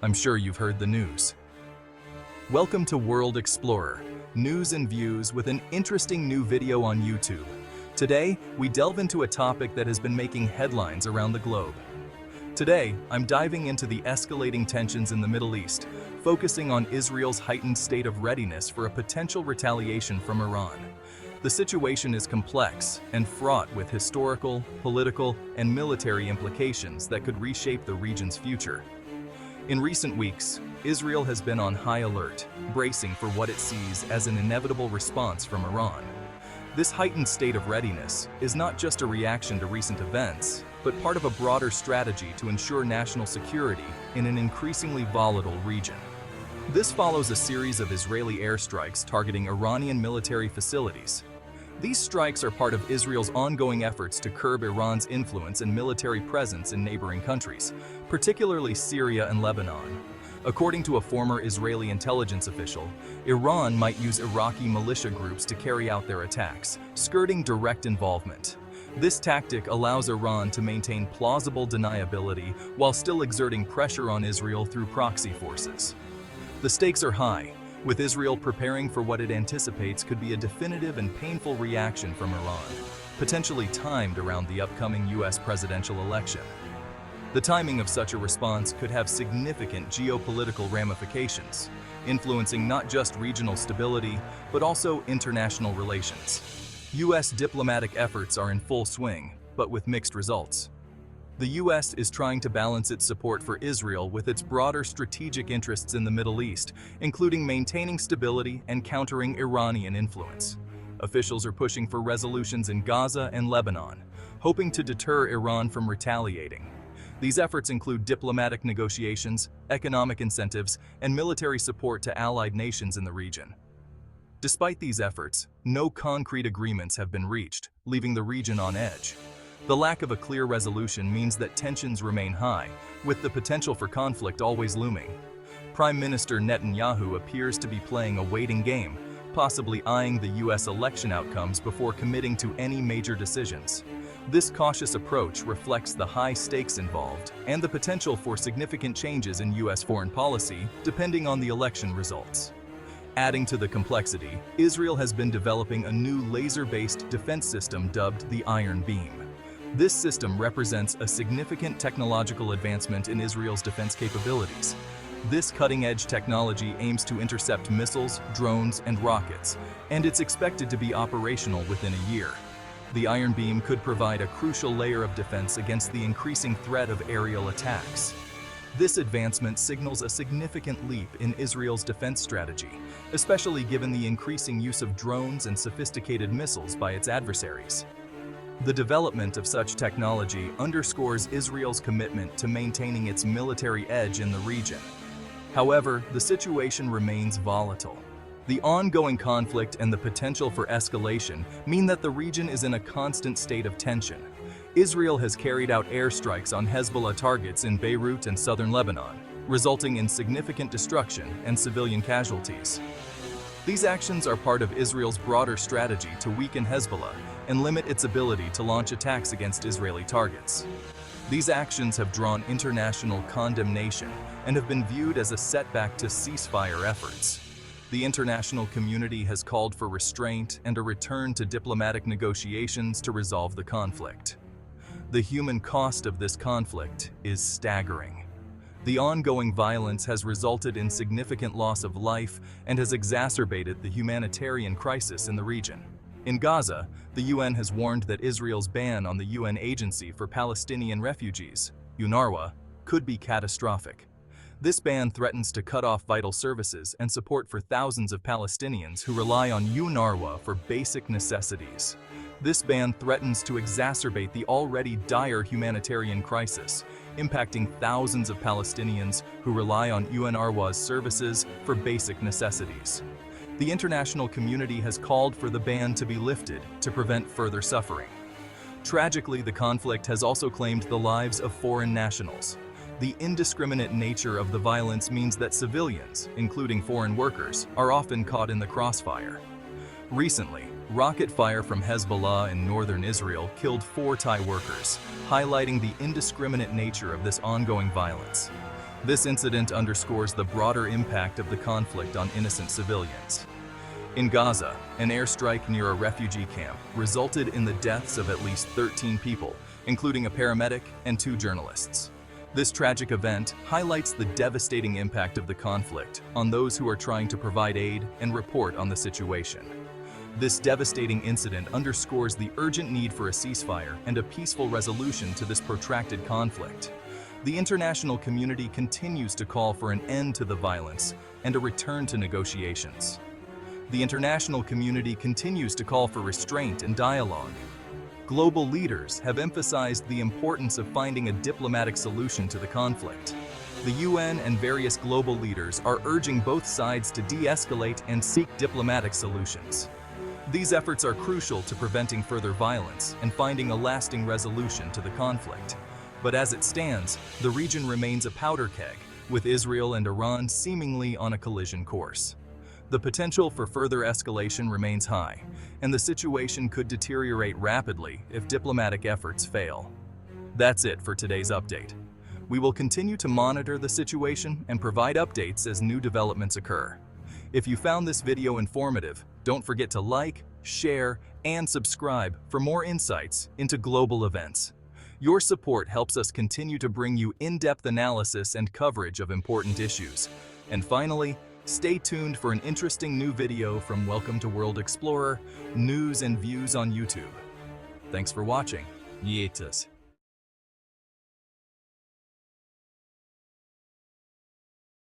I'm sure you've heard the news. Welcome to World Explorer, news and views with an interesting new video on YouTube. Today, we delve into a topic that has been making headlines around the globe. Today, I'm diving into the escalating tensions in the Middle East, focusing on Israel's heightened state of readiness for a potential retaliation from Iran. The situation is complex and fraught with historical, political, and military implications that could reshape the region's future. In recent weeks, Israel has been on high alert, bracing for what it sees as an inevitable response from Iran. This heightened state of readiness is not just a reaction to recent events, but part of a broader strategy to ensure national security in an increasingly volatile region. This follows a series of Israeli airstrikes targeting Iranian military facilities. These strikes are part of Israel's ongoing efforts to curb Iran's influence and military presence in neighboring countries, particularly Syria and Lebanon. According to a former Israeli intelligence official, Iran might use Iraqi militia groups to carry out their attacks, skirting direct involvement. This tactic allows Iran to maintain plausible deniability while still exerting pressure on Israel through proxy forces. The stakes are high, with Israel preparing for what it anticipates could be a definitive and painful reaction from Iran, potentially timed around the upcoming U.S. presidential election. The timing of such a response could have significant geopolitical ramifications, influencing not just regional stability, but also international relations. U.S. diplomatic efforts are in full swing, but with mixed results. The U.S. is trying to balance its support for Israel with its broader strategic interests in the Middle East, including maintaining stability and countering Iranian influence. Officials are pushing for resolutions in Gaza and Lebanon, hoping to deter Iran from retaliating. These efforts include diplomatic negotiations, economic incentives, and military support to allied nations in the region. Despite these efforts, no concrete agreements have been reached, leaving the region on edge. The lack of a clear resolution means that tensions remain high, with the potential for conflict always looming. Prime Minister Netanyahu appears to be playing a waiting game, possibly eyeing the U.S. election outcomes before committing to any major decisions. This cautious approach reflects the high stakes involved and the potential for significant changes in U.S. foreign policy depending on the election results. Adding to the complexity, Israel has been developing a new laser-based defense system dubbed the Iron Beam. This system represents a significant technological advancement in Israel's defense capabilities. This cutting-edge technology aims to intercept missiles, drones, and rockets, and it's expected to be operational within a year. The Iron Beam could provide a crucial layer of defense against the increasing threat of aerial attacks. This advancement signals a significant leap in Israel's defense strategy, especially given the increasing use of drones and sophisticated missiles by its adversaries. The development of such technology underscores Israel's commitment to maintaining its military edge in the region. However, the situation remains volatile. The ongoing conflict and the potential for escalation mean that the region is in a constant state of tension. Israel has carried out airstrikes on Hezbollah targets in Beirut and southern Lebanon, resulting in significant destruction and civilian casualties. These actions are part of Israel's broader strategy to weaken Hezbollah and limit its ability to launch attacks against Israeli targets. These actions have drawn international condemnation and have been viewed as a setback to ceasefire efforts. The international community has called for restraint and a return to diplomatic negotiations to resolve the conflict. The human cost of this conflict is staggering. The ongoing violence has resulted in significant loss of life and has exacerbated the humanitarian crisis in the region. In Gaza, the UN has warned that Israel's ban on the UN Agency for Palestinian Refugees, UNRWA, could be catastrophic. This ban threatens to cut off vital services and support for thousands of Palestinians who rely on UNRWA for basic necessities. This ban threatens to exacerbate the already dire humanitarian crisis, impacting thousands of Palestinians who rely on UNRWA's services for basic necessities. The international community has called for the ban to be lifted to prevent further suffering. Tragically, the conflict has also claimed the lives of foreign nationals. The indiscriminate nature of the violence means that civilians, including foreign workers, are often caught in the crossfire. Recently, rocket fire from Hezbollah in northern Israel killed 4 Thai workers, highlighting the indiscriminate nature of this ongoing violence. This incident underscores the broader impact of the conflict on innocent civilians. In Gaza, an airstrike near a refugee camp resulted in the deaths of at least 13 people, including a paramedic and 2 journalists. This tragic event highlights the devastating impact of the conflict on those who are trying to provide aid and report on the situation. This devastating incident underscores the urgent need for a ceasefire and a peaceful resolution to this protracted conflict. The international community continues to call for an end to the violence and a return to negotiations. The international community continues to call for restraint and dialogue. Global leaders have emphasized the importance of finding a diplomatic solution to the conflict. The UN and various global leaders are urging both sides to de-escalate and seek diplomatic solutions. These efforts are crucial to preventing further violence and finding a lasting resolution to the conflict. But as it stands, the region remains a powder keg, with Israel and Iran seemingly on a collision course. The potential for further escalation remains high, and the situation could deteriorate rapidly if diplomatic efforts fail. That's it for today's update. We will continue to monitor the situation and provide updates as new developments occur. If you found this video informative, don't forget to like, share, and subscribe for more insights into global events. Your support helps us continue to bring you in-depth analysis and coverage of important issues. And finally, stay tuned for an interesting new video from Welcome to World Explorer, News and Views on YouTube. Thanks for watching. Yeetus.